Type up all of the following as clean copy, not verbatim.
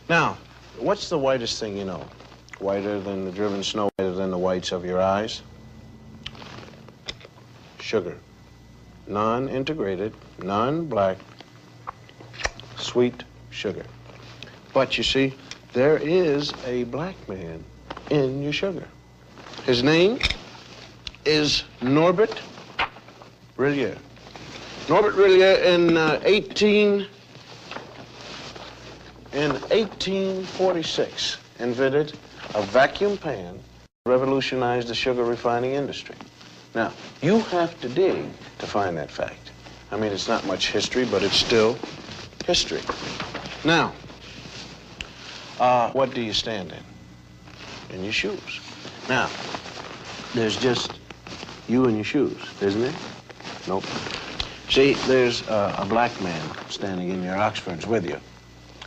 Now, what's the whitest thing you know? Whiter than the driven snow, whiter than the whites of your eyes? Sugar. Non-integrated, non-black, sweet sugar. But you see, there is a black man in your sugar. His name is Norbert Rillier. Norbert Rillier in 1846 invented a vacuum pan, revolutionized the sugar refining industry. Now, you have to dig to find that fact. I mean, it's not much history, but it's still history. Now, what do you stand in? In your shoes. Now, there's just you and your shoes, isn't it? Nope. See, there's a black man standing in your Oxfords with you.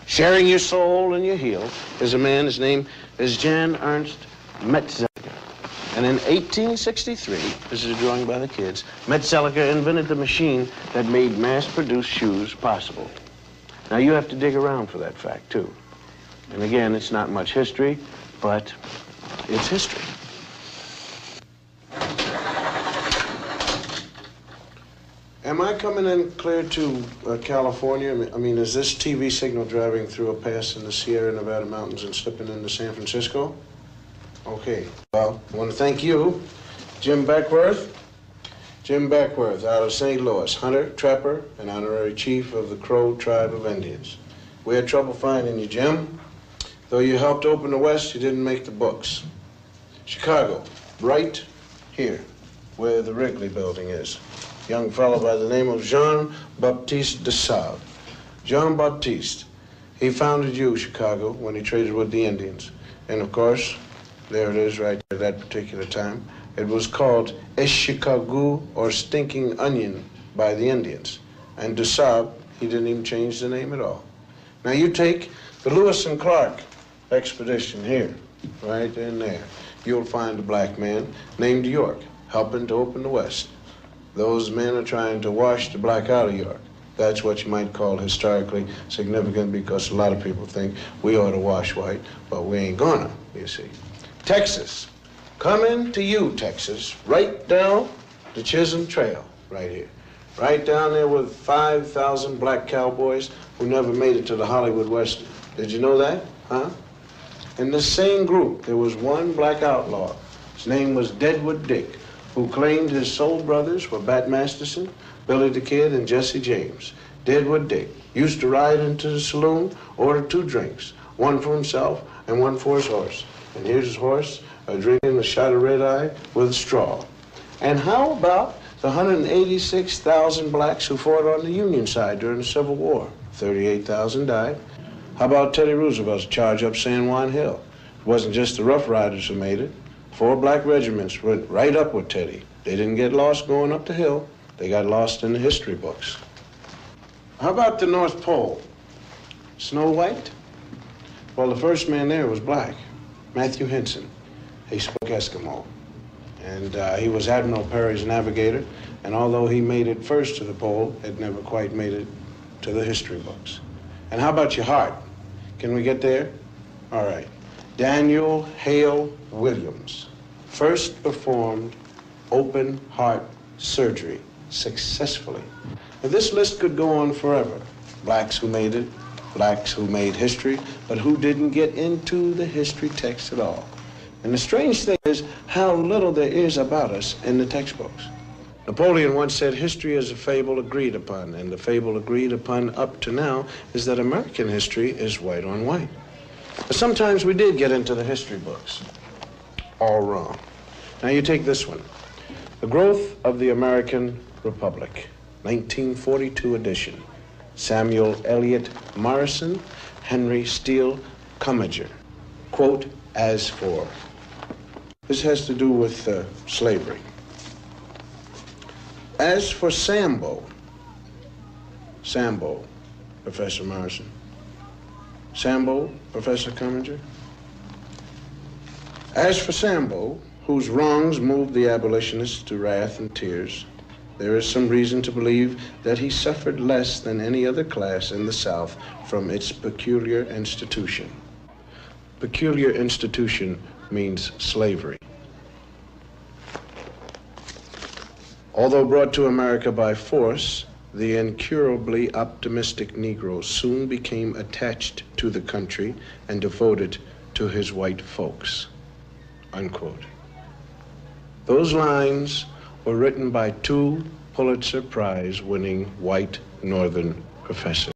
Sharing your soul and your heel is a man, his name is Jan Ernst Metzelger. And in 1863, this is a drawing by the kids, Metzelger invented the machine that made mass-produced shoes possible. Now, you have to dig around for that fact, too. And again, it's not much history, but it's history. Am I coming in clear to California? I mean, is this TV signal driving through a pass in the Sierra Nevada mountains and slipping into San Francisco? Okay. Well, I want to thank you, Jim Beckworth. Jim Beckworth out of St. Louis, hunter, trapper, and honorary chief of the Crow tribe of Indians. We had trouble finding you, Jim. Though you helped open the West, you didn't make the books. Chicago, right here, where the Wrigley building is. Young fellow by the name of Jean-Baptiste de Sable. Jean-Baptiste, he founded Chicago, when he traded with the Indians. And of course, there it is right at that particular time. It was called Chicago or Stinking Onion by the Indians. And de Sable, he didn't even change the name at all. Now you take the Lewis and Clark expedition here, right in there. You'll find a black man named York helping to open the West. Those men are trying to wash the black out of York. That's what you might call historically significant, because a lot of people think we ought to wash white, but we ain't gonna, you see. Texas, coming to you, Texas, right down the Chisholm Trail, right here. Right down there with 5,000 black cowboys who never made it to the Hollywood Western. Did you know that, huh? In the same group, there was one black outlaw. His name was Deadwood Dick, who claimed his soul brothers were Bat Masterson, Billy the Kid, and Jesse James. Deadwood Dick used to ride into the saloon, order 2 drinks, one for himself and one for his horse. And here's his horse drinking a shot of red-eye with a straw. And how about the 186,000 blacks who fought on the Union side during the Civil War? 38,000 died. How about Teddy Roosevelt's charge up San Juan Hill? It wasn't just the Rough Riders who made it. 4 black regiments went right up with Teddy. They didn't get lost going up the hill. They got lost in the history books. How about the North Pole? Snow White? Well, the first man there was black, Matthew Henson. He spoke Eskimo. And he was Admiral Perry's navigator. And although he made it first to the pole, it never quite made it to the history books. And how about your heart? Can we get there? All right. Daniel Hale Williams first performed open heart surgery successfully. Now, this list could go on forever. Blacks who made it, blacks who made history, but who didn't get into the history text at all. And the strange thing is how little there is about us in the textbooks. Napoleon once said history is a fable agreed upon, and the fable agreed upon up to now is that American history is white on white. But sometimes we did get into the history books. All wrong. Now you take this one. The Growth of the American Republic, 1942 edition. Samuel Eliot Morrison, Henry Steele Commager. Quote, as for. This has to do with slavery. As for Sambo, Professor Morrison. Sambo, Professor Commager. As for Sambo, whose wrongs moved the abolitionists to wrath and tears, there is some reason to believe that he suffered less than any other class in the South from its peculiar institution. Peculiar institution means slavery. Although brought to America by force, the incurably optimistic Negro soon became attached to the country and devoted to his white folks, unquote. Those lines were written by two Pulitzer Prize-winning white Northern professors.